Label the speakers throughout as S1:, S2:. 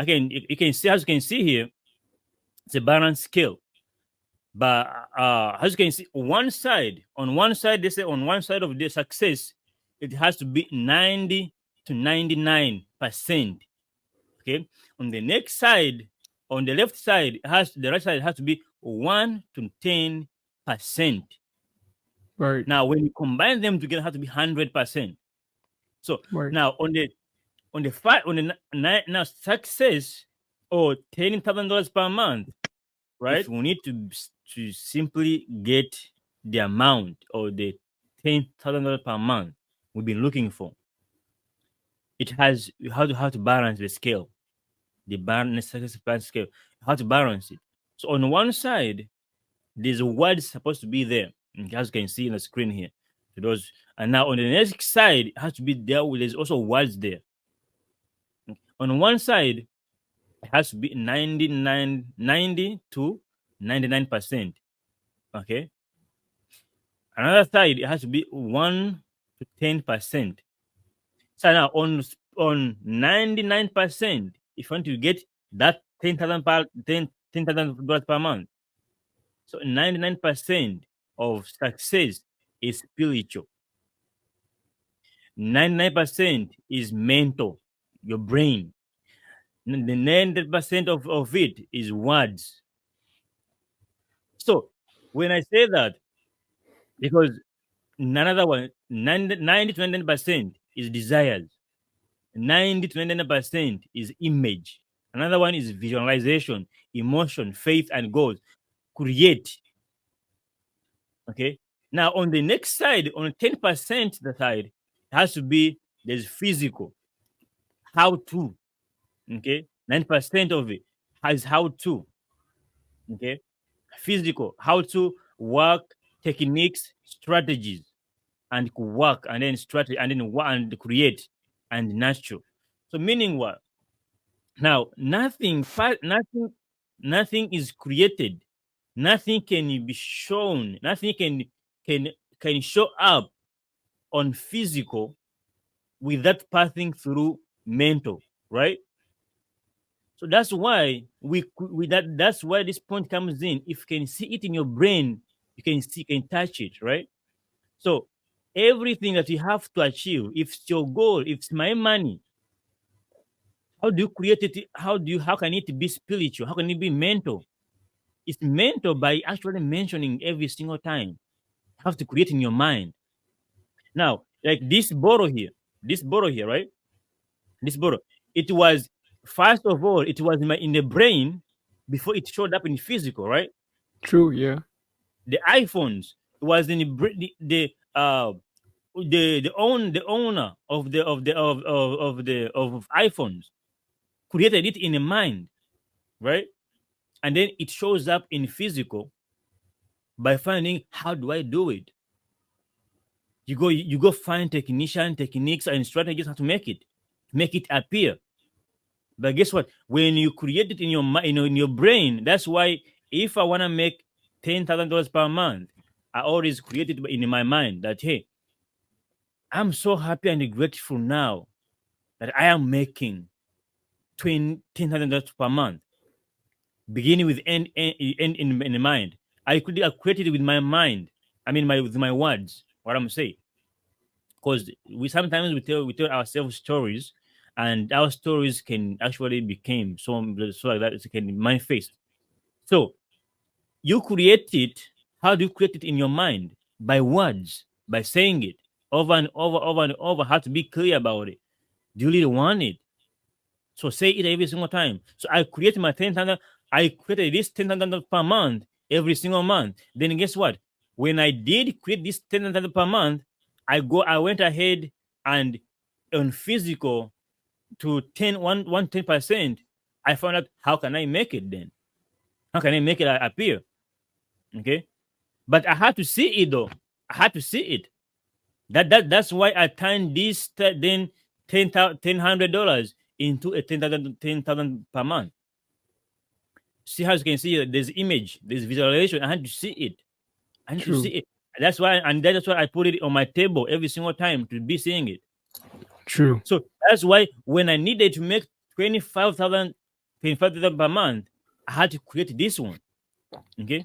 S1: again, you can see, as you can see here, it's a balanced scale. But as you can see, on one side, they say on one side of the success, it has to be 90 to 99%. Okay. On the next side, on the left side, the right side has to be 1 to 10%.
S2: Right.
S1: Now, when you combine them together, it has to be 100%. So
S2: Right.
S1: now now success or $10,000 per month, if
S2: Right.
S1: we need to simply get the amount or the $10,000 per month we've been looking for, it has how to balance the scale, the balance success balance scale, how to balance it. So on one side, there's a word supposed to be there, as you can see in the screen here. To those, and now on the next side, it has to be there. There's also words there. On one side, it has to be 90 to 99%. Okay. Another side, it has to be 1 to 10%. So now on 99%, if you want to get that 10,000 dollars per month, so 99% of success is spiritual. 99% is mental, your brain. The 90% of it is words. So when I say that, because another one, 90 to 99% is desires. 90 to 99% is image. Another one is visualization, emotion, faith, and goals. Create. Okay. Now on the next side, on 10% the side, it has to be there's physical. How to. Okay. 9% of it has how to. Okay. Physical, how to work, techniques, strategies, and work, and then strategy, and then and create and nurture. So meaning what? Now nothing is created. Nothing can be shown. Nothing can can show up on physical without passing through mental, right? So that's why that's why this point comes in. If you can see it in your brain, you can touch it, right? So everything that you have to achieve, if it's your goal, if it's my money, how do you create it? How can it be spiritual? How can it be mental? It's mental by actually mentioning every single time. You have to create in your mind. Now, like this bottle here, right? This bottle. It was first of all, it was in the brain before it showed up in physical, right?
S2: True. Yeah.
S1: The iPhones was in the owner of iPhones created it in the mind, right? And then it shows up in physical by finding how do I do it. You go find techniques and strategies how to make it appear. But guess what? When you create it in your mind, in your brain, that's why if I want to make $10,000 per month, I always create it in my mind that hey, I'm so happy and grateful now that I am making $10,000 per month, beginning with end in the mind. I created it with my mind. I mean, with my words. What I'm saying, because we sometimes we tell ourselves stories, and our stories can actually become so like that it can manifest. So you create it. How do you create it in your mind? By words, by saying it over and over, over and over. How to be clear about it. Do you really want it? So say it every single time. So I create my 10,000. I created this $10,000 per month every single month. Then guess what? When I did create this 10,000 per month, I went ahead and on physical to 10%. I found out how can I make it then? How can I make it appear? Okay. But I had to see it though. I had to see it. That's why I turned this then $1,000 into a 10,000 per month. See how you can see there's image, there's visualization. I had to see it. I need to see
S2: True.
S1: it. That's why I put it on my table every single time to be seeing it.
S2: True.
S1: So that's why when I needed to make 25,000 per month, I had to create this one. Okay,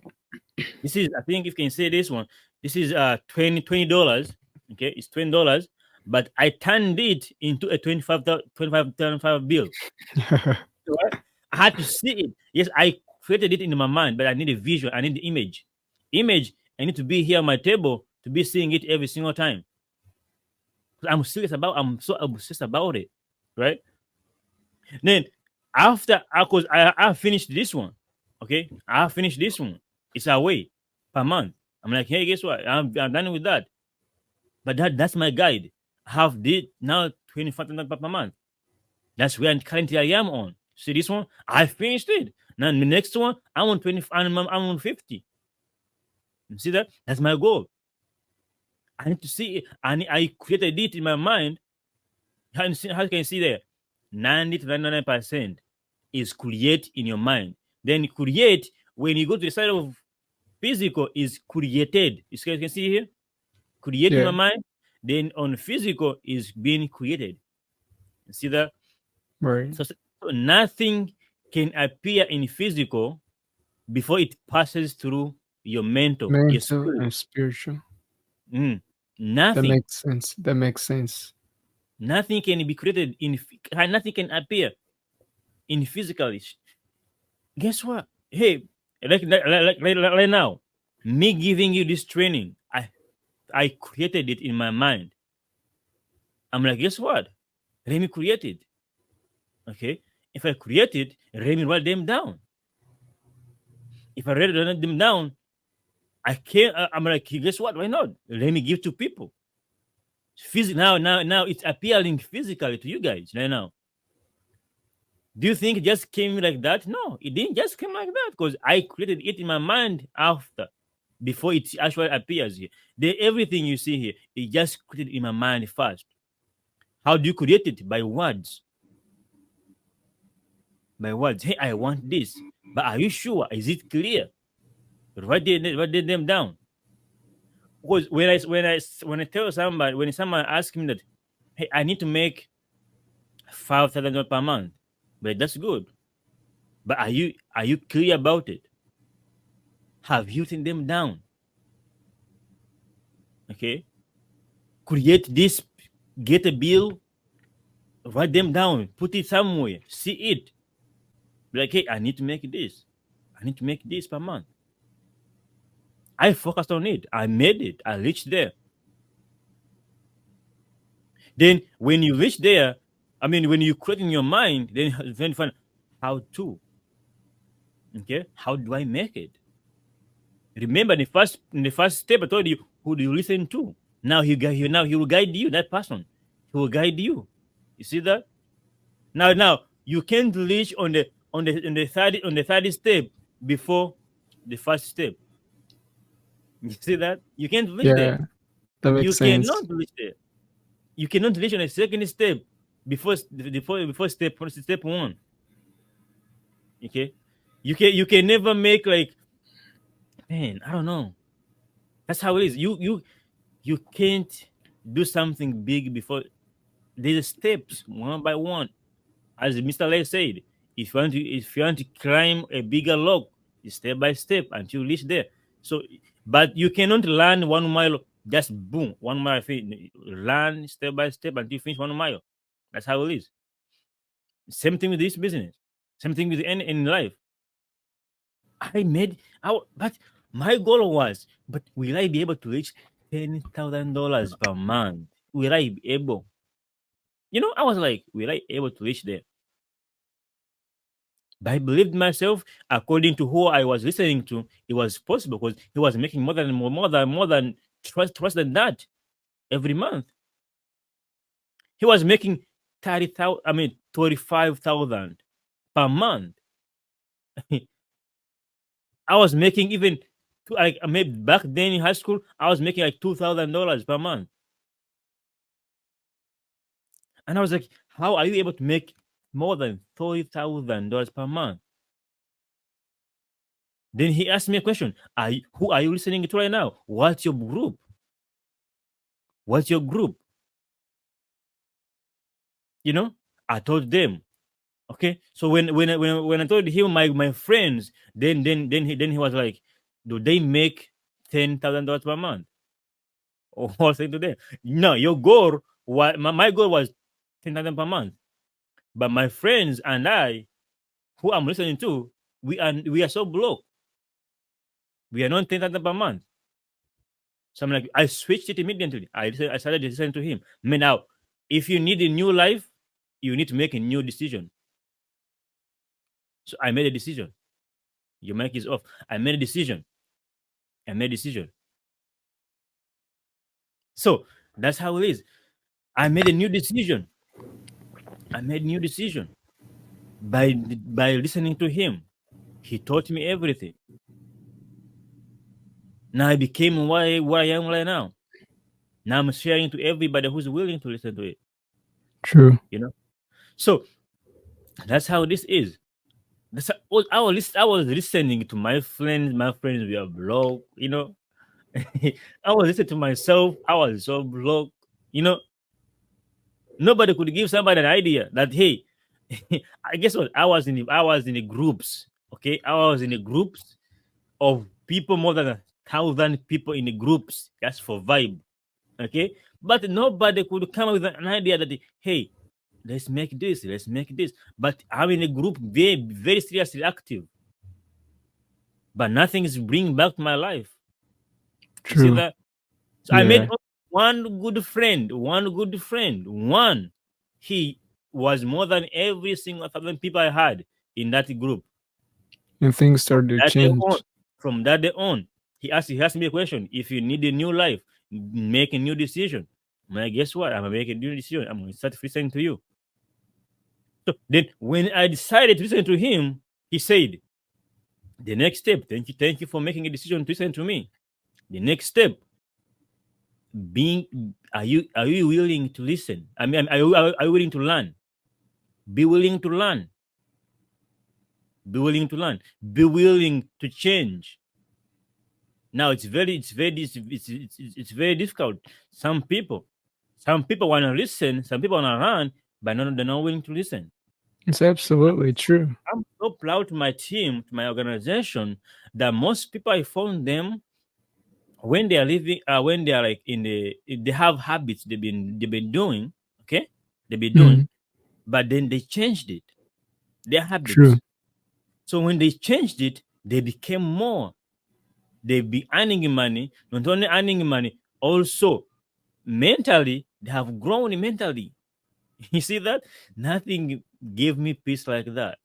S1: this is, I think, if you can say this one, this is $20. Okay, it's $20, but I turned it into a 25 bill. So I had to see it. Yes, I created it in my mind, but I need a visual. I need the image. Image. I need to be here on my table to be seeing it every single time. I'm serious about. I'm so obsessed about it, right? Then after, cause I finished this one, okay, I finished this one. It's away per month. I'm like, hey, guess what? I'm done with that. But that's my guide. I have did now 25 per month. That's where currently I am on. See this one? I finished it. Now the next one, I'm on 20. I'm on 50. You see that? That's my goal. I need to see it. I created it in my mind. How you can see there? 90 to 99% is create in your mind. Then create, when you go to the side of physical, is created. You can see here? Create in my
S2: Yeah.
S1: mind. Then on physical is being created. You see that?
S2: Right.
S1: So nothing can appear in physical before it passes through your mental, your
S2: Mental
S1: spirit.
S2: and spiritual.
S1: Mm.
S2: That
S1: Nothing.
S2: makes sense. That makes sense.
S1: Nothing can be created nothing can appear in physically. Guess what? Hey, right now, me giving you this training, I created it in my mind. I'm like, guess what? Let me create it. Okay. If I create it, let me write them down. If I write them down, I can't. I'm like, guess what? Why not? Let me give to people. Now, it's appealing physically to you guys right now. Do you think it just came like that? No, it didn't just come like that because I created it in my mind after, before it actually appears here. Everything you see here, it just created in my mind first. How do you create it? By words. By words. Hey, I want this. But are you sure? Is it clear? Write them down. Because when I tell somebody, when someone asks me that, hey, I need to make $5,000 per month, but that's good. But are you clear about it? Have you written them down? Okay, create this, get a bill, write them down, put it somewhere, see it. Be like, hey, I need to make this. I need to make this per month. I focused on it. I made it. I reached there. Then when you reach there, I mean, when you create in your mind, then find how to. Okay, how do I make it? Remember, in the first step, I told you who do you listen to. Now he will guide you. That person, he will guide you. You see that? Now you can't reach on the third step before the first step. You see that? You can't reach there.
S2: Yeah. That
S1: You
S2: makes
S1: cannot
S2: sense.
S1: reach there. You cannot reach on the second step before step one. Okay, you can never make like, man, I don't know. That's how it is. You can't do something big before there's steps one by one. As Mr. Lay said, if you want to climb a bigger log, it's step by step until you reach there. So, but you cannot learn 1 mile just boom 1 mile. Learn step by step until you finish 1 mile. That's how it is. Same thing with this business. Same thing with any in life. But my goal was, but will I be able to reach $10,000 per month? Will I be able? I was like, will I able to reach there? But I believed myself, according to who I was listening to, it was possible because he was making more than trust than that every month. He was making 30,000, I mean 35,000 per month. I was making even like maybe back then in high school, I was making like $2,000 per month. And I was like, how are you able to make more than $30,000 per month? Then he asked me a question. Who are you listening to right now? What's your group? What's your group? I told them. Okay, so when I told him my friends, then he was like, do they make $10,000 per month? Or I was saying to them, no, your goal my goal was 10,000 per month, but my friends and I, who I'm listening to, we are so broke. We are not 10,000 per month. So I'm like, I switched it immediately. I started listening to him. I mean, now, if you need a new life, you need to make a new decision. So I made a decision. Your mic is off. I made a decision. I made a decision. So that's how it is. I made a new decision. I made a new decision by listening to him. He taught me everything. Now I became what I am right now. Now I'm sharing to everybody who's willing to listen to it.
S2: True.
S1: You know. So that's how this is. That's how, I was listening to my friends. My friends were broke. You know. I was listening to myself. I was so broke. You know. Nobody could give somebody an idea that, hey, I guess what, I was in the groups. Okay, I was in the groups of people, more than 1,000 people in the groups, just for vibe. Okay, but nobody could come up with an idea that, hey, let's make this. But I'm in a group, very very seriously active, but nothing is bringing back to my life. You see
S2: True.
S1: that? So I made
S2: Yeah.
S1: one good friend, one. He was more than every single 1,000 people I had in that group.
S2: And things
S1: From
S2: started to
S1: that day on,
S2: change.
S1: he asked me a question. If you need a new life, make a new decision. Man, guess what? I'm gonna make a new decision. I'm gonna start listening to you. So then, when I decided to listen to him, he said, "The next step. Thank you for making a decision to listen to me. The next step, being, are you willing to listen? I mean, are you willing to learn? Be willing to learn. Be willing to learn. Be willing to change." Now it's very difficult. Some people want to listen, some people want to learn, but no, they're not willing to listen.
S2: It's absolutely true.
S1: I'm so proud to my team, to my organization, that most people I found them when they are living, when they are like they have habits they've been doing, okay, they've been doing,
S2: Mm,
S1: but then they changed it, their
S2: true.
S1: habits. So when they changed it, they became more. They be earning money, not only earning money, also mentally, they have grown mentally. You see that? Nothing gave me peace like that.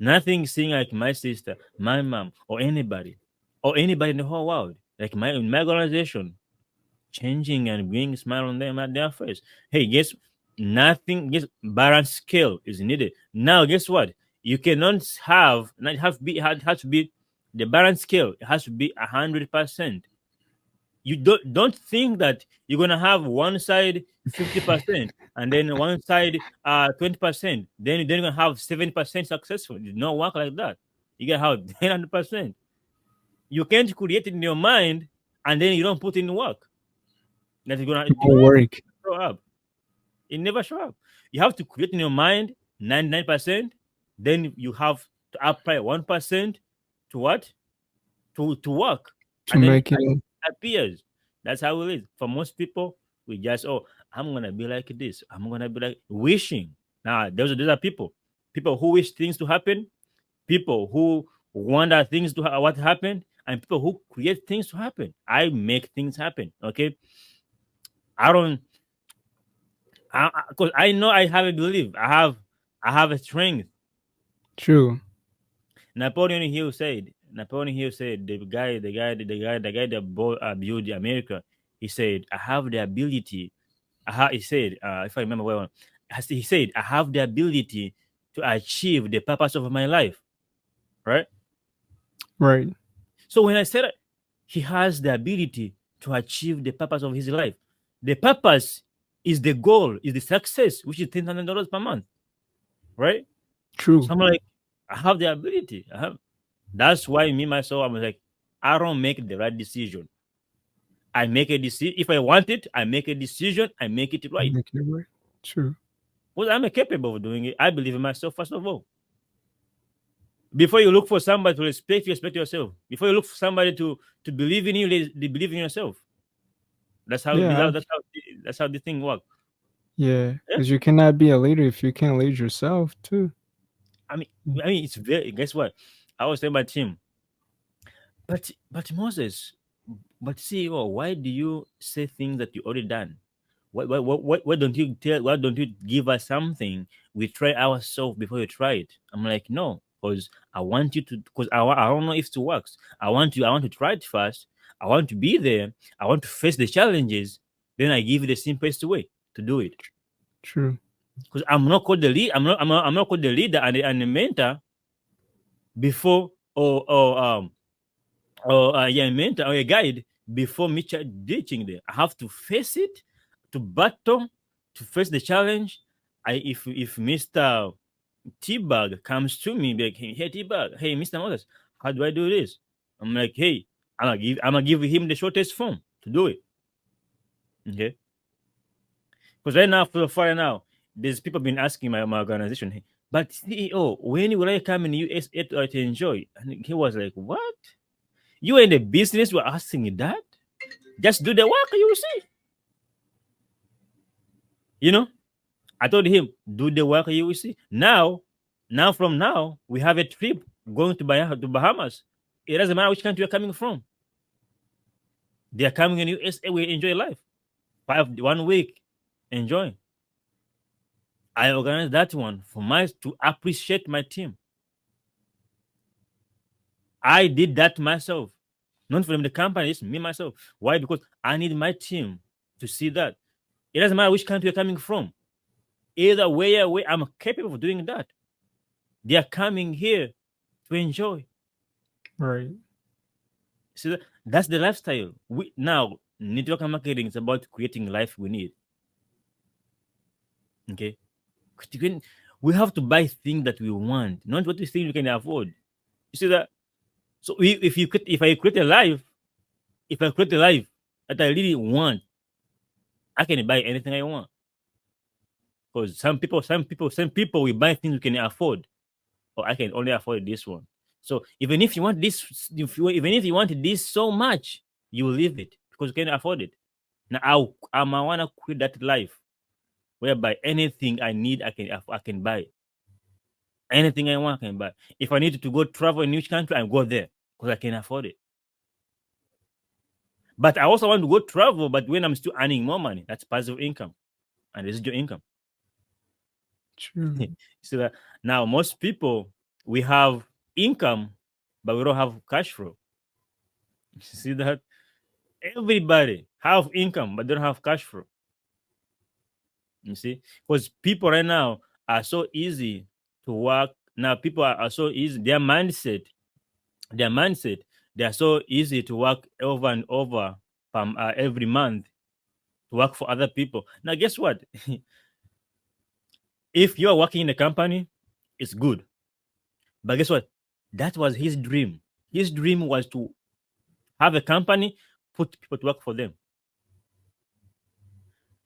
S1: Nothing seeing like my sister, my mom, or anybody in the whole world, like my organization, changing and bringing a smile on them at their face. Hey, guess nothing. Guess balance scale is needed now. Guess what? You cannot have not have be has to be the balance scale. It has to be 100%. You don't think that you're gonna have one side 50% and then one side 20%. Then you're gonna have 7% successful. It does not work like that. You gotta have 100%. You can't create it in your mind and then you don't put in work. That is gonna
S2: It won't work.
S1: show up. It never show up. You have to create in your mind 99%. Then you have to apply 1% to what? To work,
S2: To
S1: and then
S2: make it.
S1: appears. That's how it is. For most people, we just, oh, I'm gonna be like this. I'm gonna be like wishing. Now, those are people who wish things to happen, people who wonder things to what happened, and people who create things to happen. I make things happen. Okay, I don't, because I know I have a belief. I have a strength.
S2: True.
S1: Napoleon Hill said, the guy that built America. He said, I have the ability. He said, if I remember well, he said, I have the ability to achieve the purpose of my life. Right.
S2: Right.
S1: So when I said he has the ability to achieve the purpose of his life, the purpose is the goal, is the success, which is $10,000 per month. Right.
S2: True.
S1: So I'm like, I have the ability. I have. That's why me myself, I'm like, I don't make the right decision. I make a decision. If I want it, I make a decision. I make it right.
S2: Make it work. True.
S1: Because I'm capable of doing it. I believe in myself first of all. Before you look for somebody to respect yourself. Before you look for somebody to believe in you, believe in yourself. That's how
S2: Yeah,
S1: that's how the thing works.
S2: yeah,
S1: Yeah.
S2: because you cannot be a leader if you can't lead yourself too.
S1: I mean,
S2: Mm.
S1: it's very. Guess what? I was telling my team, but Moses, but CEO, why do you say things that you already done? Why don't you tell? Why don't you give us something? We try ourselves before you try it. I'm like, no, because I want you to. Because I don't know if it works. I want to try it first. I want to be there. I want to face the challenges. Then I give you the simplest way to do it.
S2: True.
S1: Because I'm not called the lead. I'm not called the leader and the mentor before or yeah, mentor or a guide before me ditching there. I have to face it, to battle, to face the challenge. If Mr. T-Bag comes to me, be like, hey T-Bag, hey Mr. Moses, how do I do this? I'm like, hey, I'm gonna give him the shortest form to do it. Okay. Because right now, for right now, there's people been asking my organization, hey, but CEO, when will I come in USA to enjoy? And he was like, what? You in the business were asking that? Just do the work, you will see. You know, I told him, do the work, you will see. Now from now, we have a trip going to Bahamas. It doesn't matter which country you're coming from. They are coming in USA. We enjoy life. 1 week, enjoy. I organized that one for my to appreciate my team. I did that myself, not from the company. It's me myself. Why? Because I need my team to see that. It doesn't matter which country you're coming from. Either way, I'm capable of doing that. They are coming here to enjoy.
S2: Right.
S1: See, that's the lifestyle. We now network marketing is about creating life we need. Okay, we have to buy things that we want, not what we think we can afford. You see that? So if I create a life, if I create a life that I really want, I can buy anything I want. Because some people will buy things we can afford, or I can only afford this one. So even if you want this, even if you want this so much, you will leave it because you can afford it. Now I want to quit that life whereby anything I need, I can buy. Anything I want, I can buy. If I need to go travel in which country, I go there because I can afford it. But I also want to go travel, but when I'm still earning more money, that's passive income and residual income.
S2: True.
S1: So that now most people we have income, but we don't have cash flow. See that everybody have income, but they don't have cash flow. You see, because people right now are so easy to work. Now people are so easy. Their mindset, they are so easy to work over and over every month to work for other people. Now, guess what? If you are working in a company, it's good. But guess what? That was his dream. His dream was to have a company, put people to work for them.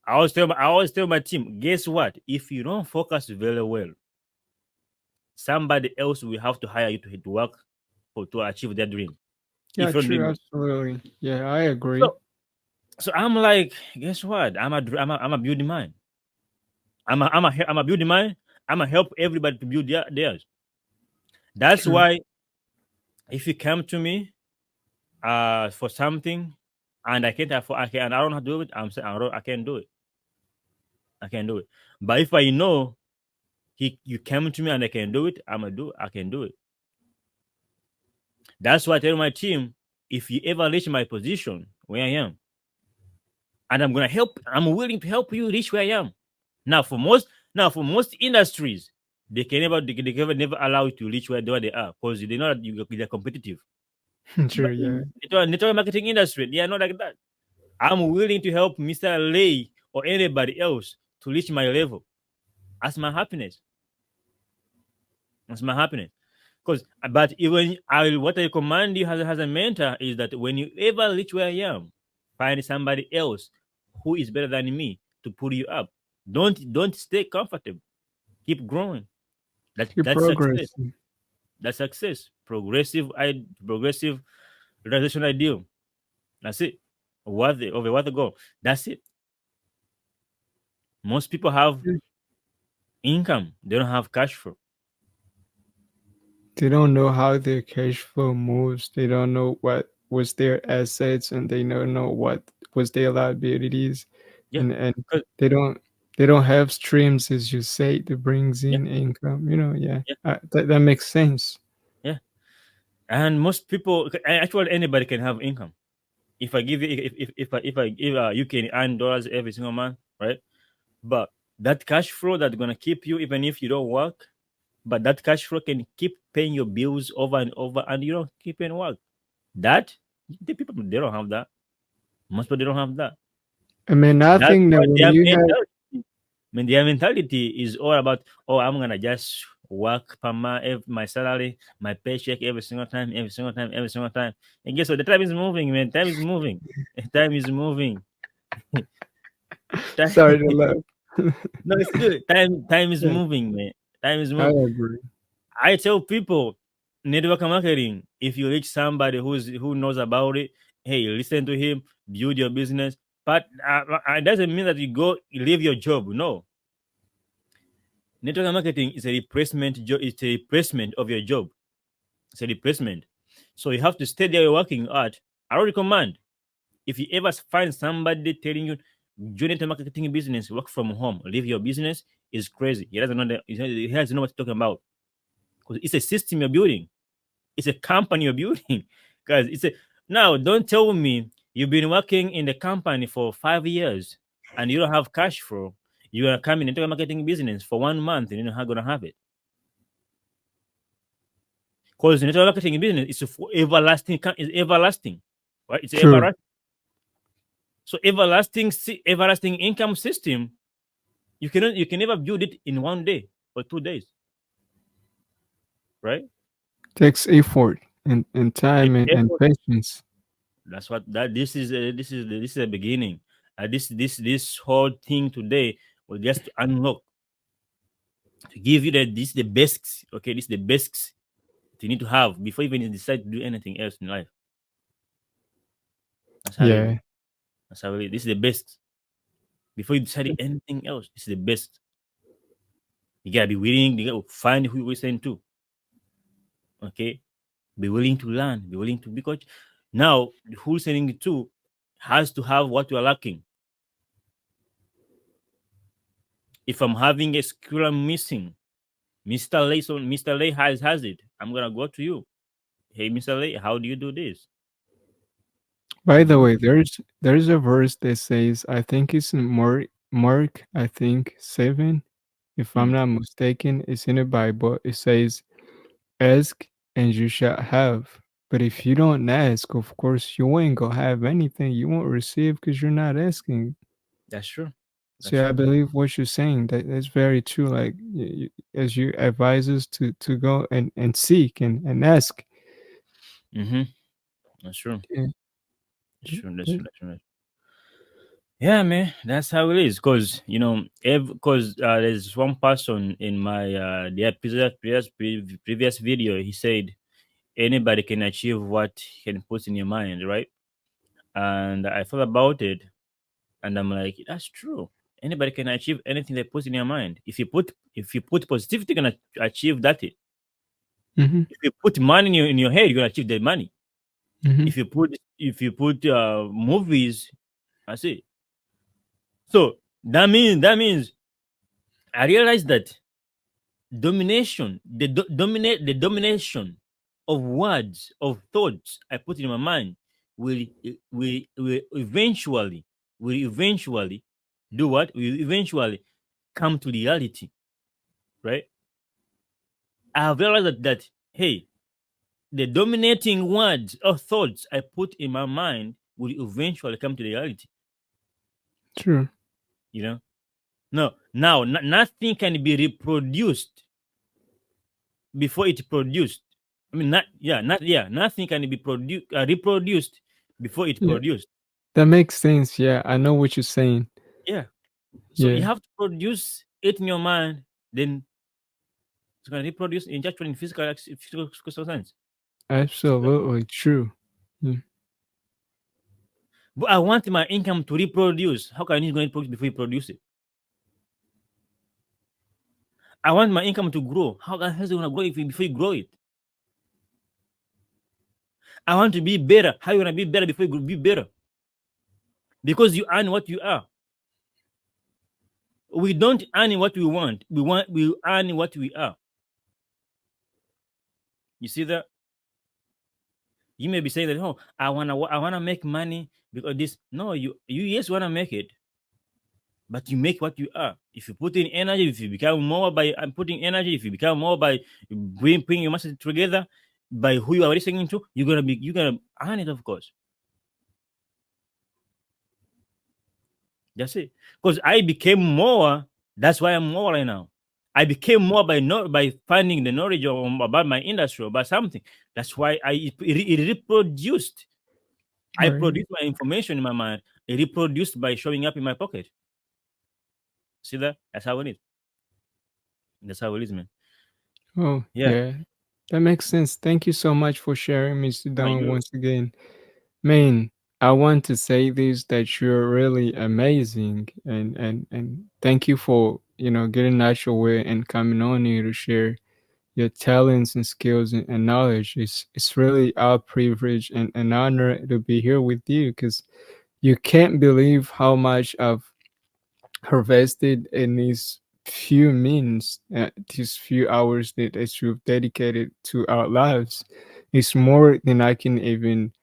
S1: I always tell my team, guess what? If you don't focus very well, somebody else will have to hire you to work to achieve their dream.
S2: Yeah,
S1: If you're
S2: true.
S1: doing well.
S2: Absolutely. Yeah, I agree.
S1: So so I'm like, guess what? I'm a building mine. I'm a building mine. I'm a help everybody to build theirs. That's
S2: True.
S1: why if you come to me for something and I can't afford, I don't know how to do it. I'm saying I can't do it. I can't do it. But if I know you come to me and I can do it, I can do it. That's why I tell my team, if you ever reach my position where I am, and I'm willing to help you reach where I am. Now for most industries, they can never allow you to reach where they are because they know that they're competitive.
S2: True.
S1: But
S2: Yeah.
S1: in network marketing industry, they are not like that. I'm willing to help Mr. Lay or anybody else to reach my level. That's my happiness. That's my happiness. Because but even what I command you as a mentor is that when you ever reach where I am, find somebody else who is better than me to pull you up. Don't stay comfortable. Keep growing.
S2: Keep
S1: That's success.
S2: progressing.
S1: That's success. Progressive realization ideal. That's it. Worthy of a worthy goal. That's it. Most people have
S2: Yeah.
S1: income. They don't have cash flow.
S2: They don't know how their cash flow moves. They don't know what was their assets, and they don't know what was their liabilities,
S1: Yeah.
S2: and
S1: 'Cause-
S2: they don't they don't have streams, as you say, that brings
S1: yeah,
S2: in income. Yeah,
S1: yeah,
S2: that makes sense.
S1: yeah. And most people, actually, anybody can have income. If I give you, if you can earn dollars every single month, right? But that cash flow that's gonna keep you even if you don't work. But that cash flow can keep paying your bills over and over, and you don't keep any work. That the people they don't have that. Most people they don't have that.
S2: I mean, I
S1: That's
S2: think that
S1: why
S2: when
S1: their
S2: you have
S1: mentality. I mean, their mentality is all about, oh, I'm gonna just work per month, my salary, my paycheck every single time, every single time, every single time. And guess what? The time is moving, man. Time is moving. Time is moving. Time-
S2: sorry to laugh.
S1: no, it's good. Time is
S2: Yeah,
S1: moving, man. Time is
S2: I
S1: moving.
S2: agree.
S1: I tell people, network marketing. If you reach somebody who knows about it, hey, listen to him, build your business. But it doesn't mean that you leave your job. No, network marketing is a replacement job. It's a replacement of your job. It's a replacement. So you have to stay there working hard. I would recommend, if you ever find somebody telling you join network marketing business, work from home, leave your business, is crazy. He doesn't know he doesn't know what he's talking about, because it's a system you're building. It's a company you're building. Guys, it's a now don't tell me you've been working in the company for 5 years and you don't have cash flow. You're gonna come in into a marketing business for 1 month and you're not gonna have it. Because the network marketing business is for everlasting, is everlasting. Right? It's
S2: True.
S1: everlasting. So everlasting income system, you can never build it in 1 day or 2 days, right?
S2: Takes effort and time
S1: Take
S2: and
S1: effort.
S2: patience.
S1: That's what that this is the beginning. This whole thing today was just to unlock, to give you that this is the basics. Okay, this is the basics that you need to have before even you decide to do anything else in life. That's how it.
S2: Yeah.
S1: That's how it. This is the best. Before you decide anything else, this is the best. You gotta be willing. You gotta find who you listen to. Okay, be willing to learn. Be willing to, because now who listening to has to have what you are lacking. If I'm having a skill I'm missing, Mr. Lay has it. I'm gonna go to you. Hey, Mr. Lay, how do you do this?
S2: By the
S1: Mm-hmm.
S2: way, there's a verse that says, I think it's in Mark, I think 7, if I'm
S1: Mm,
S2: not mistaken, it's in the Bible. It says, ask and you shall have. But if you don't ask, of course, you ain't gonna have anything. You won't receive because you're not asking.
S1: that's true. That's
S2: So I
S1: true.
S2: believe what you're saying, that's very true. Like as you advise us to go and seek and ask.
S1: Mm-hmm. That's true.
S2: Yeah.
S1: That's true. That's true. That's true. Yeah, man, that's how it is. Cause because there's one person in my the previous video. He said anybody can achieve what he can put in your mind, right? And I thought about it, and I'm like, that's true. Anybody can achieve anything they put in your mind. If you put positivity, you're gonna achieve that.
S2: Mm-hmm.
S1: If you put money in your head, you're gonna achieve the money.
S2: Mm-hmm.
S1: If you put movies, that's it. So that means I realized that the domination of words, of thoughts I put in my mind will will eventually do what? Will eventually come to reality, right? I have realized that hey, the dominating words or thoughts I put in my mind will eventually come to reality.
S2: True.
S1: You know, no, now nothing can be reproduced before it produced. I mean, nothing can be reproduced before it
S2: Yeah.
S1: produced.
S2: That makes sense. Yeah, I know what you're saying.
S1: Yeah, So you
S2: Yeah,
S1: have to produce it in your mind, then it's going to reproduce in just in physical sense. See that?
S2: absolutely true. Yeah,
S1: But I want my income to reproduce. How can you going to produce before you produce it? I want my income to grow. How can it going to grow if before you grow it? I want to be better. How you going to be better before you be better? Because you earn what you are. We don't earn what we want. We earn what we are. You see that? You may be saying that, oh, I wanna make money because this. No, you yes wanna make it, but you make what you are. If you put in energy, if you become more by putting energy, if you become more by putting your message together, by who you are listening to, you're gonna earn it, of course. That's it. Because I became more. That's why I'm more right now. I became more by not by finding the knowledge about my industry, about something. That's why it reproduced. I
S2: right.
S1: produced my information in my mind. It reproduced by showing up in my pocket. See that? That's how it is. That's how it is, man.
S2: Oh,
S1: Yeah.
S2: yeah. That makes sense. Thank you so much for sharing, Mr.
S1: No,
S2: Don,
S1: you
S2: once again. Man, I want to say this that you're really amazing and thank you for, getting out your way and coming on here to share your talents and skills and knowledge. It's really our privilege and an honor to be here with you because you can't believe how much I've harvested in these few minutes, these few hours that you've dedicated to our lives. It's more than I can even,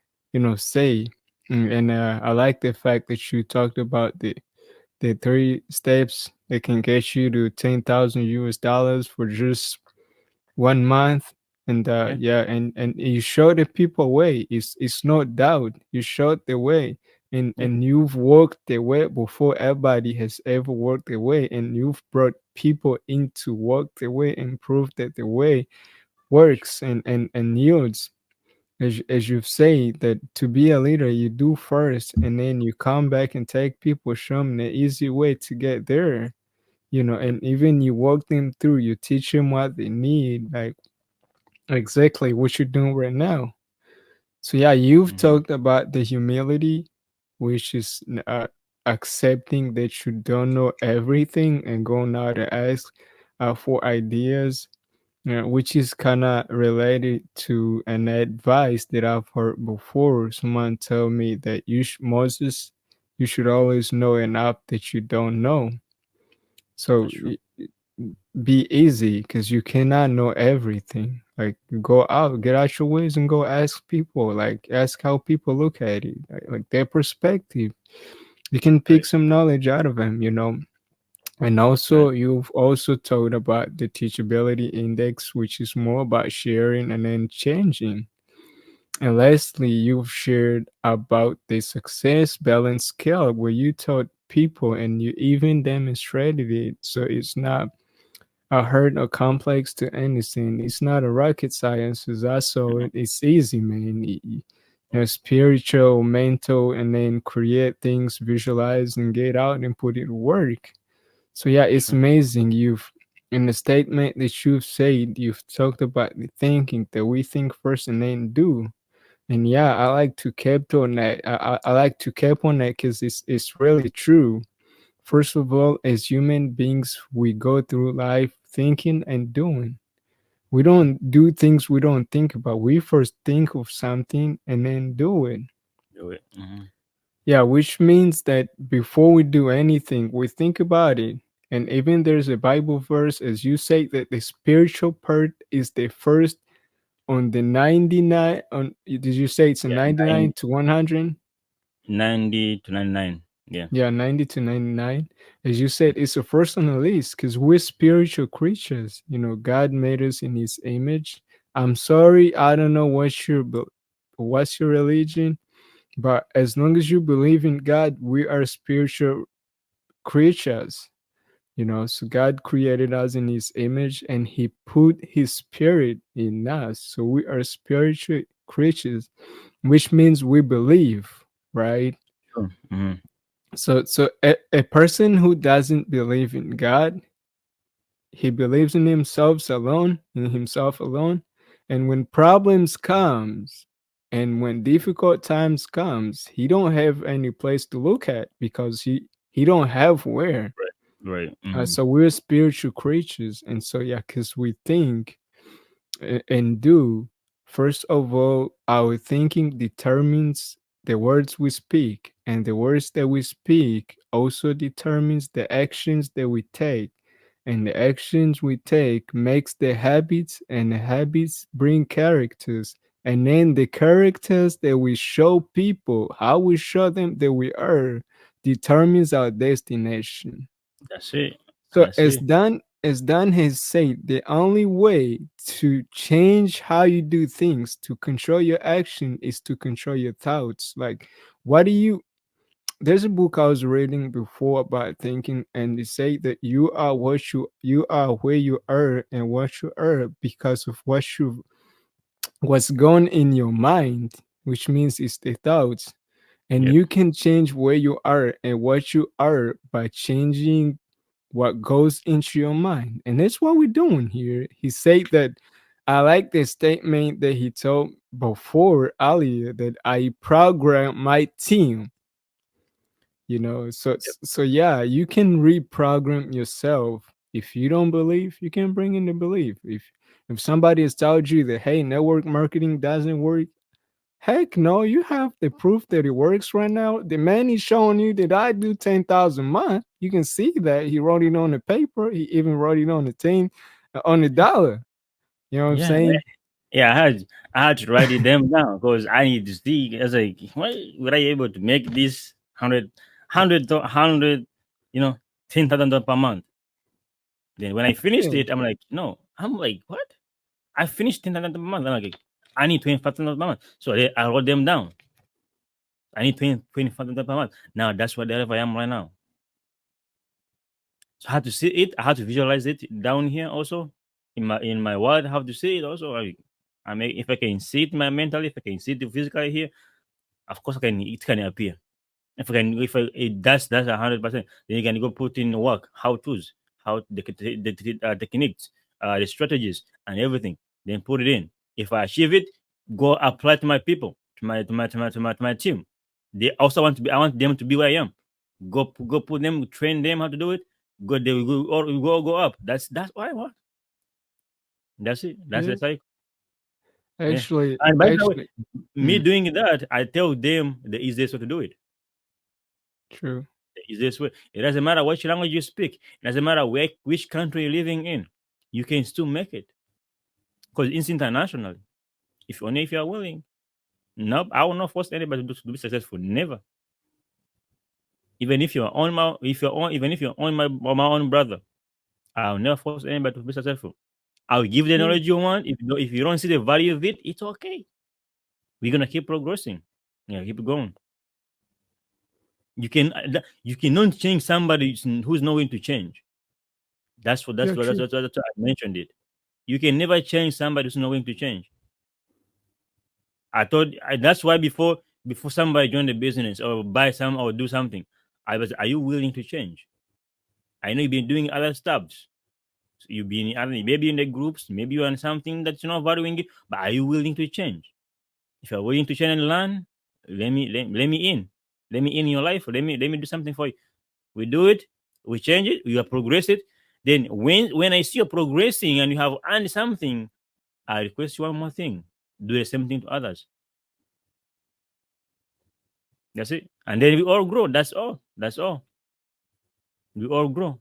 S2: say. And I like the fact that you talked about the three steps that can get you to 10,000 US dollars for just 1 month. And
S1: yeah.
S2: yeah, and you show the people way. It's no doubt you showed the way,
S1: Yeah.
S2: and you've walked the way before everybody has ever walked the way, and you've brought people in to walk the way and prove that the way works and yields. As you've said that to be a leader, you do first, and then you come back and take people, show them the easy way to get there. And even you walk them through, you teach them what they need, like exactly what you're doing right now. So yeah, you've
S1: Mm-hmm.
S2: talked about the humility, which is accepting that you don't know everything and going out to ask for ideas, which is kind of related to an advice that I've heard before. Someone tell me that Moses, you should always know enough that you don't know. So
S1: That's true.
S2: be easy because you cannot know everything. Like go out, get out your ways and go ask people. Like ask how people look at it, like their perspective. You can pick
S1: Right.
S2: some knowledge out of them. And
S1: Right.
S2: also, you've also told about the teachability index, which is more about sharing and then changing. And lastly, you've shared about the success balance scale where you taught people and you even demonstrated it. So it's not a hard or complex to anything. It's not a rocket science. As I saw
S1: Mm-hmm.
S2: it, it's easy, man. Spiritual, mental, and then create things, visualize, and get out and put it to work. So yeah, it's
S1: True.
S2: amazing. You've in the statement that you've said, you've talked about the thinking that we think first and then do. And yeah, I like to keep on that. I like to keep on that because it's really true. First of all, as human beings, we go through life thinking and doing. We don't do things we don't think about. We first think of something and then do it.
S1: Do it. Mm-hmm.
S2: Yeah, which means that before we do anything, we think about it. And even there's a Bible verse, as you say, that the spiritual part is the first on the 99. On did you say it's a
S1: Yeah.
S2: 99 to 100?
S1: 90 to 99. Yeah.
S2: Yeah, 90 to 99. As you said, it's the first on the list because we're spiritual creatures. God made us in his image. I'm sorry, I don't know what's your religion, but as long as you believe in God, we are spiritual creatures. So God created us in his image and he put his spirit in us. So we are spiritual creatures, which means we believe, right?
S1: True. Mm-hmm.
S2: So a person who doesn't believe in God, he believes in himself alone, and when problems comes and when difficult times comes, he don't have any place to look at because he don't have where.
S1: Right. Hmm.
S2: So we're spiritual creatures, and so yeah, because we think and do. First of all, our thinking determines the words we speak, and the words that we speak also determines the actions that we take. And the actions we take makes the habits, and the habits bring characters. And then the characters that we show people, how we show them that we are, determines our destination.
S1: That's it.
S2: So
S1: That's it.
S2: As Dan has said, the only way to change how you do things, to control your action, is to control your thoughts. Like, what do you? There's a book I was reading before about thinking, and they say that you are where you are and what you are because of what's going in your mind, which means it's the thoughts. And
S1: Yep.
S2: you can change where you are and what you are by changing what goes into your mind. And that's what we're doing here. He said that I like the statement that he told before earlier that I program my team, so yeah, you can reprogram yourself. If you don't believe, you can bring in the belief. If somebody has told you that, hey, network marketing doesn't work, heck no, you have the proof that it works right now. The man is showing you that I do 10,000 a month. You can see that he wrote it on the paper. He even wrote it on the thing, on the dollar. You know what I'm
S1: Yeah.
S2: saying?
S1: Yeah. I had to write it them down because I need to see. I was like, why were I able to make this hundred, you know, $10,000 per month? Then when I finished
S2: Yeah,
S1: it, I'm like, what? I finished 10,000 per month. I'm like, I need 25,000 per month. So I wrote them down. I need 25,000 per month. Now that's what wherever I am right now. So I had to see it. I had to visualize it down here also in my world. I have to see it also. I make if I can see it my mentally, if I can see it physically here, of course I can. It can appear. If it, that's 100%. Then you can go put in work, how to's, how the techniques, the strategies, and everything. Then put it in. If I achieve it, go apply to my people, to my team. They also want to be. I want them to be where I am. Go put them, train them how to do it. Go they will go or go up. That's what I want. That's it. That's the
S2: yeah.
S1: cycle. Yeah.
S2: Actually,
S1: And by the way,
S2: actually,
S1: me
S2: mm,
S1: doing that, I tell them the easiest way to do it.
S2: true.
S1: Is this way? It doesn't matter which language you speak. It doesn't matter which country you're living in. You can still make it because it's international. If only if you are willing. Nope, I will not force anybody to be successful. Never. Even if you're on my, if you're on, even if you're on my own brother, I'll never force anybody to be successful. I'll give the
S2: Yeah,
S1: knowledge you want. If you don't see the value of it, it's okay. We're gonna keep progressing. Yeah, keep going. You cannot change somebody who's not willing to change. That's what that's
S2: yeah,
S1: what that's
S2: true.
S1: what, that's what I mentioned it. You can never change somebody who's not willing to change. That's why before somebody join the business or buy some or do something, I was, are you willing to change? I know you've been doing other stuffs. So you've been in other, maybe in the groups, maybe you're on something that's not valuing it, but are you willing to change? If you're willing to change and learn, let me in. Let me in your life. Let me do something for you. We do it, we change it, we are progress it. Then when I see you're progressing and you have earned something, I request you one more thing. Do the same thing to others. That's it. And then we all grow. That's all. That's all. We all grow.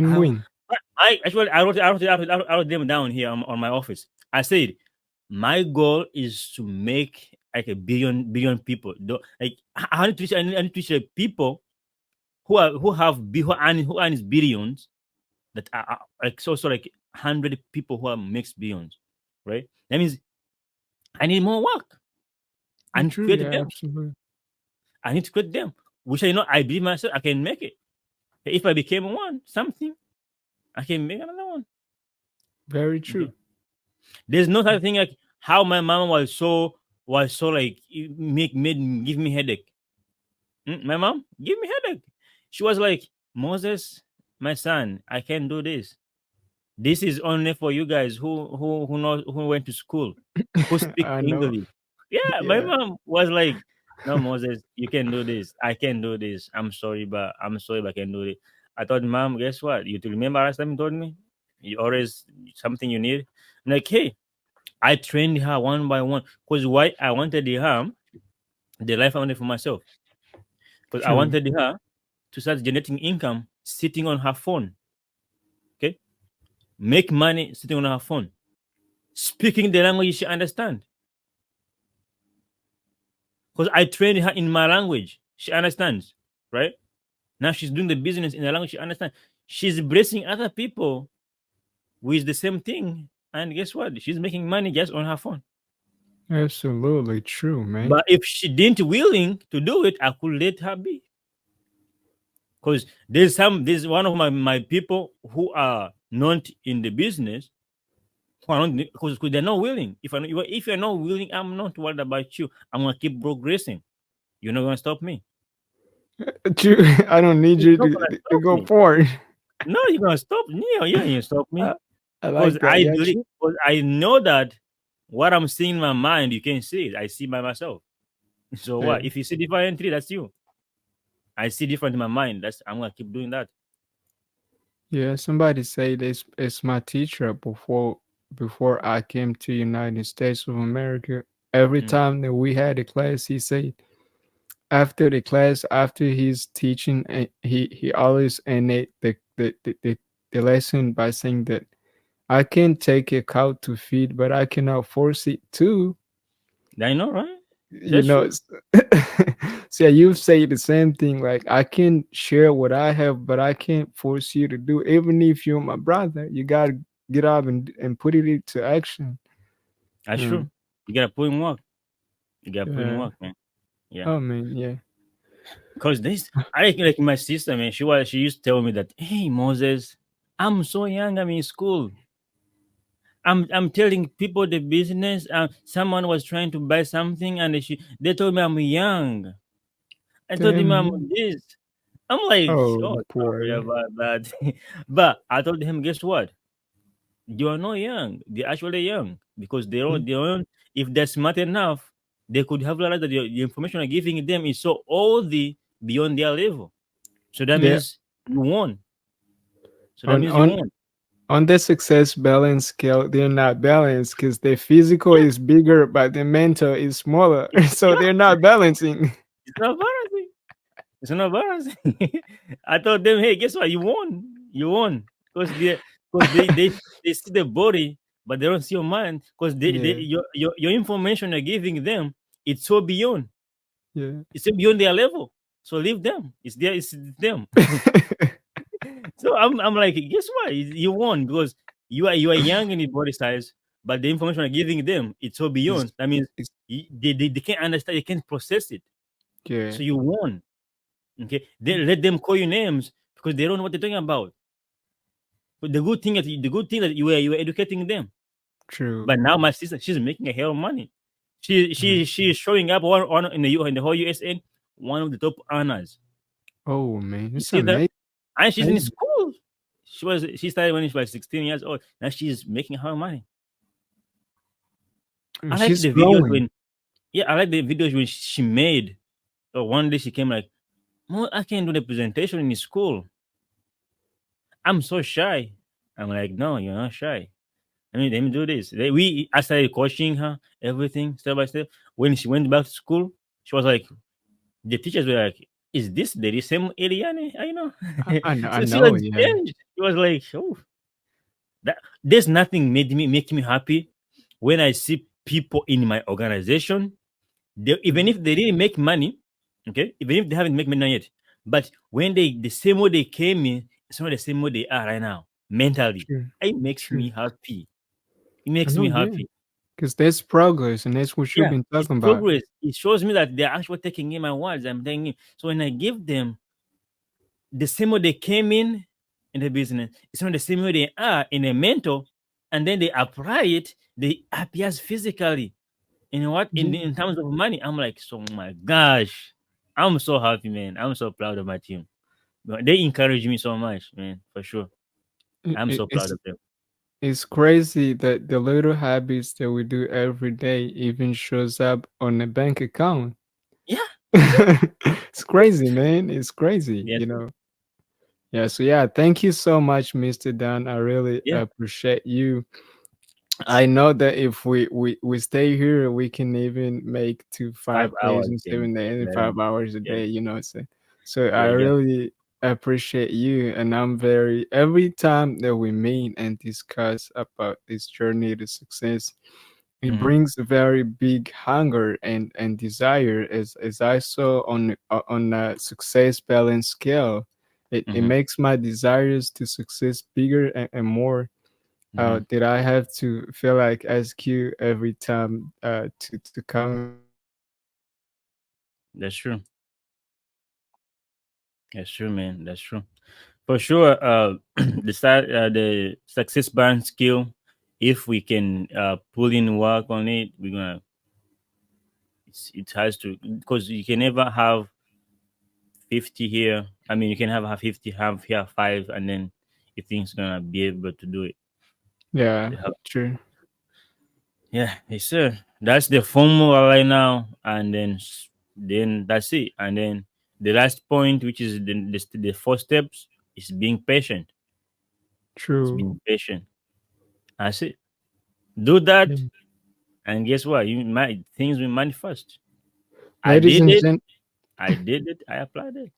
S1: How
S2: Win-win.
S1: I actually I wrote them down here on my office. I said my goal is to make like a billion people. Like I need to reach people who earn billions, that are like so like 100 people who are makes billions, right? That means I need more work. I
S2: Yeah,
S1: need to
S2: true.
S1: create
S2: Yeah,
S1: them.
S2: absolutely.
S1: I need to create them. Which I believe myself I can make it. If I became one something, I can make another one.
S2: Very
S1: Okay.
S2: true.
S1: There's no such thing like how my mama was so like give me headache. My mom give me headache. She was like, Moses, my son, I can't do this. This is only for you guys who know who went to school, who speak
S2: I know.
S1: English. Yeah, my
S2: Yeah.
S1: mom was like, "No, Moses, you can do this. I can do this. I'm sorry, but I can do it." I thought, Mom, guess what? You to remember last time you told me, you always something you need. I'm like, hey, I trained her one by one because why I wanted her the life I wanted for myself because I
S2: True.
S1: wanted her to start generating income sitting on her phone. Okay, make money sitting on her phone, speaking the language she understand. Because I trained her in my language, she understands, right? Now she's doing the business in the language she understands. She's blessing other people with the same thing, and guess what? She's making money just on her phone.
S2: Absolutely true, man.
S1: But if she didn't willing to do it, I could let her be. Because there's one of my people who are not in the business who are not because they're not willing. If you're not willing, I'm not worried about you. I'm gonna keep progressing. You're not gonna stop me.
S2: True. I don't need
S1: You're
S2: you
S1: not gonna
S2: to
S1: stop
S2: go
S1: me.
S2: forward.
S1: No, you're gonna stop me. Yeah, you stop me.
S2: I, I
S1: Because
S2: like that. Yeah, true.
S1: I know that what I'm seeing in my mind, you can't see it. I see by myself. So
S2: Yeah.
S1: what? If you see differently, that's you. I see different in my mind. That's I'm gonna keep doing that.
S2: Yeah, somebody said it's my teacher before I came to United States of America. Every
S1: Mm.
S2: time that we had a class, he said after the class, after he's teaching, he always ended the lesson by saying that I can take a cow to feed, but I cannot force it to.
S1: I know, right?
S2: You
S1: That's
S2: know,
S1: true.
S2: so yeah, you say the same thing. Like I can share what I have, but I can't force you to do. Even if you're my brother, you gotta get up and put it into action.
S1: That's
S2: Mm.
S1: true. You gotta put in work. You gotta put in
S2: Yeah.
S1: work, man. Yeah.
S2: Oh man, yeah.
S1: Cause this I like my sister, man. She used to tell me that, hey Moses, I'm so young, I'm in school. I'm telling people the business. Someone was trying to buy something, and they told me I'm young. I told him
S2: Damn
S1: I'm
S2: you.
S1: this. I'm like,
S2: Oh
S1: oh, sorry
S2: boy.
S1: about that. But I told him, guess what? You are not young. They're actually young because
S2: Yeah.
S1: they don't. If they're smart enough, they could have realized that the information I'm giving them is so beyond their level. So that
S2: Yeah.
S1: means you won. So that
S2: On
S1: means you
S2: on
S1: won.
S2: on the success balance scale, they're not balanced because the physical
S1: Yeah,
S2: is bigger, but the mental is smaller. So
S1: yeah.
S2: they're not balancing.
S1: It's not embarrassing. It's not embarrassing. I told them, hey, guess what? You won. You won. Because they see the body, but they don't see your mind. Because
S2: Yeah.
S1: your information you're giving them, it's so beyond.
S2: Yeah.
S1: It's so beyond their level. So leave them. It's them. So I'm like, guess what? You won because you are young in the body size, but the information you're giving them, it's so
S2: It's,
S1: beyond. That means
S2: it's
S1: they can't understand, they can't process it.
S2: yeah,
S1: So you won. Okay, they let them call you names because they don't know what they're talking about. But the good thing that you were educating them.
S2: true.
S1: But now my sister, she's making a hell of money.
S2: Mm.
S1: She's showing up on in the whole USA, one of the top earners.
S2: Oh man,
S1: You
S2: it's
S1: see that?
S2: amazing.
S1: And she's in school. She started when she was 16 years old. Now she's making her money. I
S2: And
S1: like
S2: she's
S1: the videos
S2: growing.
S1: when I like the videos when she made. One day she came like, "Mo, I can't do the presentation in school. I'm so shy." I'm like, "No, you're not shy. Let me do this." I started coaching her everything step by step. When she went back to school, she was like, the teachers were like, "Is this the same Eliane? I know."
S2: I
S1: So she
S2: know.
S1: was
S2: Yeah.
S1: changed. She was like, "Oh, that there's nothing made me make me happy when I see people in my organization. Even
S2: Mm.
S1: if they didn't make money, okay, even if they haven't made money yet, but when they the same way they came in, it's not the same way they are right now mentally.
S2: True.
S1: It makes
S2: True.
S1: me happy. It
S2: I
S1: makes
S2: know.
S1: me
S2: Yeah.
S1: happy.
S2: Because there's progress, and that's what you've
S1: Yeah,
S2: been
S1: it's
S2: talking about.
S1: progress. It shows me that they're actually taking in my words. I'm telling you. So when I give them the same way they came in the business, it's not the same way they are in a mental, and then they apply it. They appears physically in what
S2: Yeah.
S1: in terms of money. I'm like, so my gosh, I'm so happy, man. I'm so proud of my team. They encourage me so much, man, for sure.
S2: It,
S1: I'm
S2: it,
S1: so proud
S2: it's
S1: of them.
S2: it's crazy that the little habits that we do every day even shows up on a bank account.
S1: Yeah.
S2: It's crazy, man. It's crazy,
S1: Yes,
S2: you know. Yeah, so yeah, thank you so much, Mr. Dan. I really
S1: yeah.
S2: appreciate you. I know that if we stay here, we can even make to 5 days
S1: 5 hours
S2: and
S1: can
S2: 7 days and
S1: let them.
S2: 5 hours a
S1: Yeah,
S2: day, you know. So I
S1: yeah, yeah.
S2: really appreciate you, and I'm very every time that we meet and discuss about this journey to success, it
S1: Mm-hmm,
S2: brings a very big hunger and desire. As I saw on a success balance scale, it
S1: mm-hmm,
S2: makes my desires to success bigger and more.
S1: mm-hmm.
S2: Did I have to feel like SQ every time to come here and discuss about
S1: That's
S2: this
S1: true.
S2: journey to success?
S1: That's true, man. That's true. For sure. The success band skill. If we can pull in work on it, we're gonna. It has to, because you can never have 50 here. I mean, you can have 50, have here five, and then you think it's gonna be able to do it.
S2: Yeah,
S1: You have,
S2: true.
S1: yeah, yes, sir. That's the formula right now, and then that's it. And then the last point, which is the first steps, is being patient. It's
S2: True.
S1: being patient. That's it. Do that,
S2: Yeah.
S1: and guess what? You might things will manifest. I
S2: Ladies
S1: did
S2: and
S1: it.
S2: gen-
S1: I did it. I applied it.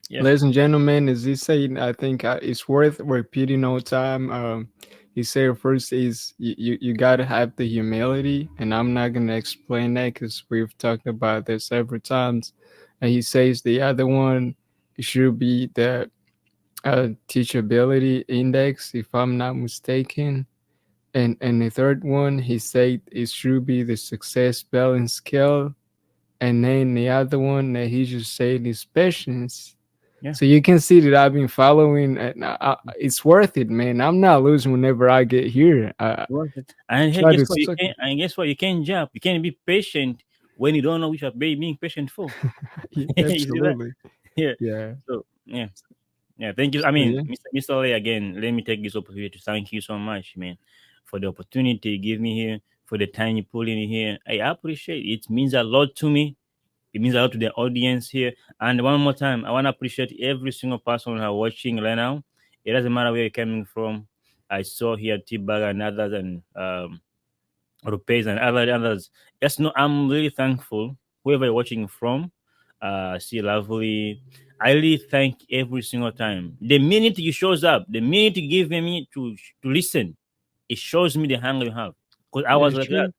S1: Yeah.
S2: Ladies and gentlemen, as he said, I think it's worth repeating all time. He said first is you gotta have the humility, and I'm not gonna explain that because we've talked about this several times. And he says the other one should be the teachability index, if I'm not mistaken. And the third one, he said it should be the success balance scale. And then the other one that he just said is patience.
S1: Yeah.
S2: So you can see that I've been following, and it's worth it, man. I'm not losing whenever I get here. I
S1: Worth it. And hey,
S2: try
S1: guess
S2: to
S1: what? You
S2: suck.
S1: can't. And guess what? You can't jump. You can't be patient when you don't know what you're being patient for.
S2: Yeah,
S1: You see that?
S2: absolutely.
S1: Yeah.
S2: Yeah.
S1: So yeah, yeah. Thank you. I
S2: So
S1: mean,
S2: yeah.
S1: Mr. Lay, again. Let me take this opportunity to thank you so much, man, for the opportunity you give me here, for the time you put in here. I appreciate it. It means a lot to me. It means a lot to the audience here. And one more time, I want to appreciate every single person who are watching right now. It doesn't matter where you're coming from. I saw here T-Bag and others, and Rupees and others. Yes, no, I'm really thankful. Whoever you're watching from, see lovely. I really thank every single time. The minute you shows up, the minute you give me to listen, it shows me the hunger you have. Because I
S2: Yeah,
S1: was like that.
S2: sure.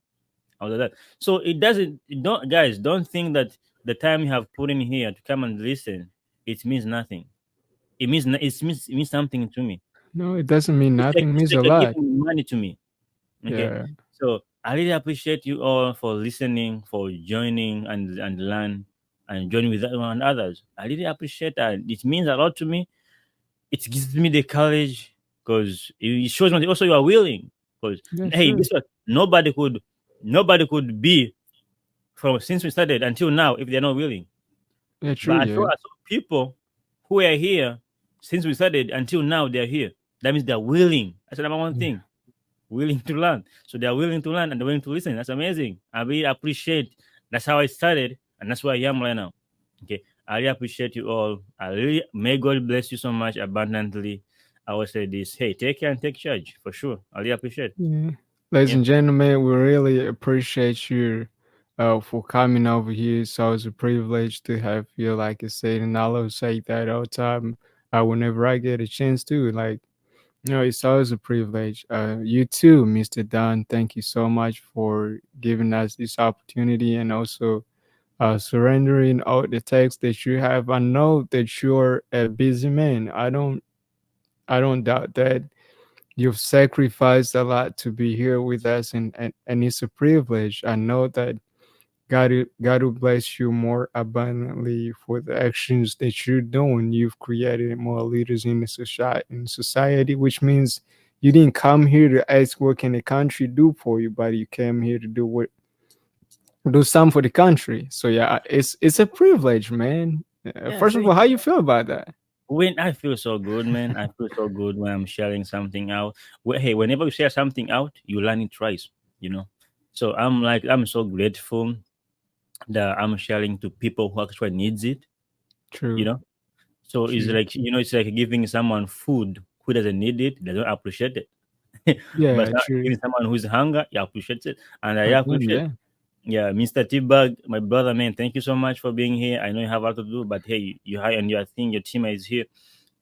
S1: I was like that. So it doesn't. Don't guys don't think that the time you have put in here to come and listen, it means nothing. It means something to me.
S2: No, it doesn't mean nothing. It
S1: It's
S2: means
S1: like
S2: a
S1: a
S2: lot.
S1: giving money to me. Okay.
S2: Yeah.
S1: So I really appreciate you all for listening, for joining and learn and joining with one others. I really appreciate that. It means a lot to me. It gives me the courage because it shows me also you are willing. Because
S2: Yeah,
S1: hey,
S2: sure.
S1: guess what? Nobody could be from since we started until now if they're not willing.
S2: Yeah,
S1: But
S2: true. Yeah.
S1: I saw people who are here since we started until now they're here. That means they're willing. That's the number one
S2: Yeah.
S1: thing, willing to learn. So they are willing to learn and they're willing to listen. That's amazing. I really appreciate. That's how I started, and that's where I am right now. Okay, I really appreciate you all. I really may God bless you so much abundantly. I will say this: Hey, take care and take charge for sure. I really appreciate.
S2: Yeah. Ladies
S1: Yeah,
S2: and gentlemen, we really appreciate you for coming over here. It's always a privilege to have you, like I said, and I'll always say that all the time. Whenever I get a chance to, like, no, it's always a privilege. You too, Mr. Don. Thank you so much for giving us this opportunity and also surrendering all the text that you have. I know that you're a busy man. I don't doubt that. You've sacrificed a lot to be here with us, and it's a privilege. I know that God will bless you more abundantly for the actions that you're doing. You've created more leaders in society, which means you didn't come here to ask what can the country do for you, but you came here to do do something for the country. So yeah, it's a privilege, man.
S1: Yeah,
S2: First of all,
S1: thank
S2: how
S1: you.
S2: you feel about that?
S1: When I feel so good, man. I feel so good when I'm sharing something out. Hey, whenever you share something out, you learn it twice, you know. So I'm so grateful that I'm sharing to people who actually needs it, you
S2: True,
S1: know. So it's
S2: true.
S1: like, it's like giving someone food who doesn't need it, they don't appreciate it. But
S2: Yeah, true.
S1: giving someone who's hunger, he appreciates it, and I
S2: Again,
S1: appreciate.
S2: yeah,
S1: Yeah, Mr. T-Bag, my brother, man, thank you so much for being here. I know you have a lot to do, but hey, you hi and your thing, your team is here.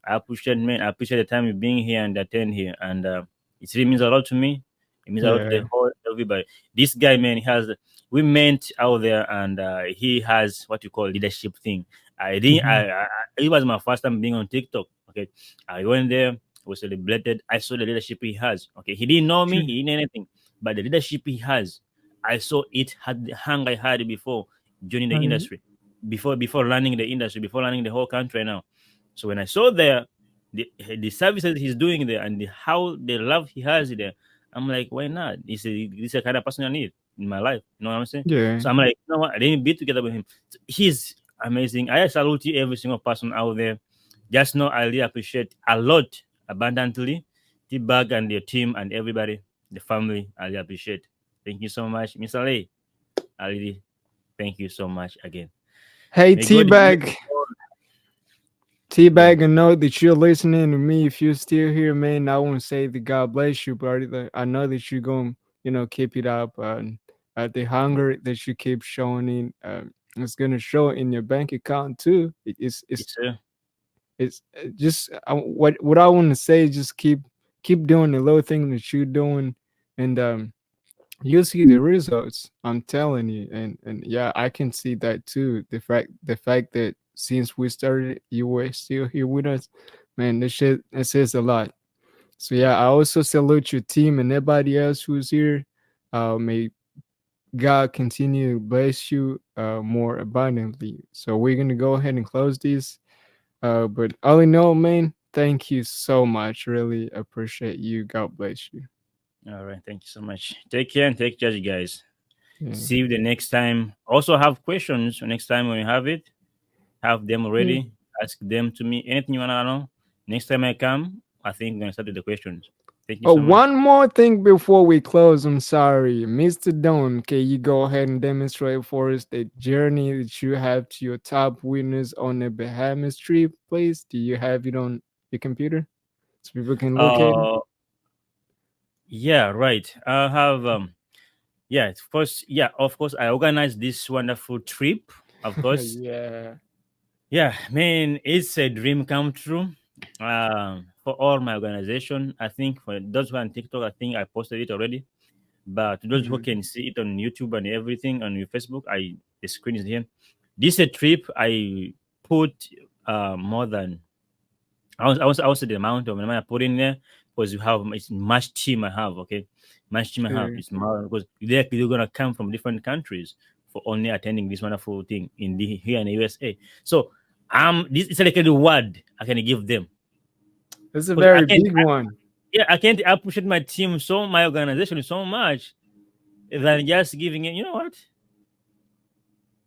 S1: I appreciate, man. I appreciate the time you being here and attend here, and it really means a lot to me. It means a lot to the
S2: yeah.
S1: whole everybody. This guy, man, he has we met out there, and he has what you call leadership thing. I didn't.
S2: Hmm.
S1: It was my first time being on TikTok. Okay, I went there, was celebrated. I saw the leadership he has. Okay, he didn't know me,
S2: True.
S1: he didn't know anything, but the leadership he has, I saw it had the hang I had before joining the
S2: And
S1: industry, before learning the industry, before learning the whole country now. So when I saw there the services he's doing there and how the love he has there, I'm like, why not? This is the kind of person I need in my life. You know what I'm saying?
S2: yeah,
S1: So I'm like, you know what? I didn't be together with him. So he's amazing. I salute you, every single person out there. Just know I really appreciate a lot abundantly T-Bag and your team and everybody, the family. I really appreciate. Thank you so much, Mr. Lee. I really thank you so much again.
S2: hey,
S1: May God be with
S2: Teabag,
S1: you all. Yeah,
S2: Teabag, and know that you're listening to me. If you're still here, man, I want to say that God bless you, brother. I know that you're going, to keep it up. The hunger that you keep showing in, it's gonna show in your bank account too.
S1: yes, sir.
S2: It's just what I want to say is just keep doing the little thing that you're doing, and you'll see the results. I'm telling you, and yeah, I can see that too. The fact that since we started, you were still here with us, man. This shit, it says a lot. So yeah, I also salute your team and everybody else who's here. May God continue to bless you more abundantly. So we're gonna go ahead and close this. But all in all, man, thank you so much. Really appreciate you. God bless you.
S1: All right. Thank you so much. Take care and take care, you guys.
S2: Yeah.
S1: See you the next time. Also have questions next time when you have it. Have them
S2: Yeah.
S1: ready. Ask them to me. Anything you wanna know. Next time I come, I think I'm gonna start with the questions. Thank you
S2: Oh,
S1: so much.
S2: one more thing before we close. I'm sorry, Mr. Don. Can you go ahead and demonstrate for us the journey that you have to your top winners on the Bahamas trip, please? Do you have it on your computer so people can look at it?
S1: Uh yeah, right. I have yeah, of course I organized this wonderful trip, of course.
S2: Yeah.
S1: Yeah, man, it's a dream come true. For all my organization, I think for those who are on TikTok, I think I posted it already. But to those who
S2: Mhm.
S1: can see it on YouTube and everything on your Facebook, the screen is here. This is a trip I put more than I was the amount of money I put in there because you have it's much team I have, okay? Much team I have.
S2: Sure.
S1: It's more because they're gonna come from different countries for only attending this wonderful thing here in the USA. So this is like a reward I can give them.
S2: It's a
S1: Because
S2: very big one.
S1: I can't appreciate my team my organization so much than just giving it, you know what?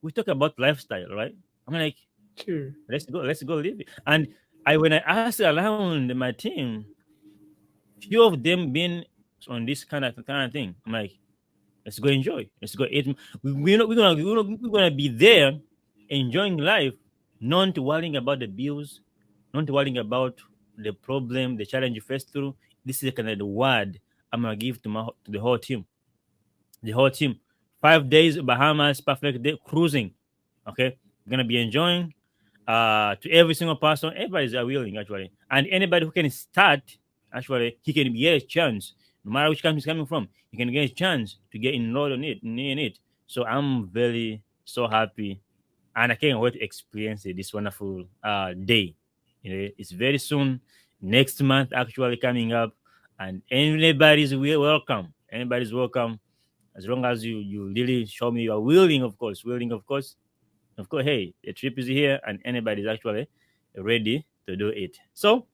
S1: We talk about lifestyle, right? I'm like,
S2: Sure.
S1: let's go live it. And when I asked around my team, few of them been on this kind of thing. I'm like, let's go enjoy. Let's go eat. We're gonna be there enjoying life, not worrying about the bills, not worrying about the problem, the challenge you face through. This is kind of the word I'm gonna give to the whole team. The whole team. 5 days Bahamas, perfect day cruising. Okay, we're gonna be enjoying. To every single person, everybody's willing actually, and anybody who can start actually, he can get a chance. No matter which country he's coming from, he can get a chance to get enrolled in it. So I'm very so happy, and I can't wait to experience this wonderful day. It's very soon, next month actually coming up, and anybody's welcome. Anybody's welcome as long as you really show me you are willing, of course, hey, the trip is here and anybody's actually ready to do it. So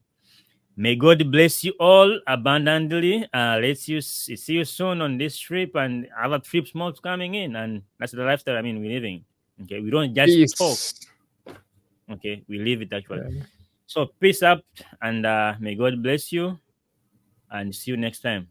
S1: May God bless you all abundantly. Let's you see you soon on this trip and other trips more coming in. And that's the lifestyle I mean we're living. Okay, we don't just talk.
S2: Peace.
S1: Okay, we live it actually.
S2: Yeah.
S1: So peace up and may God bless you and see you next time.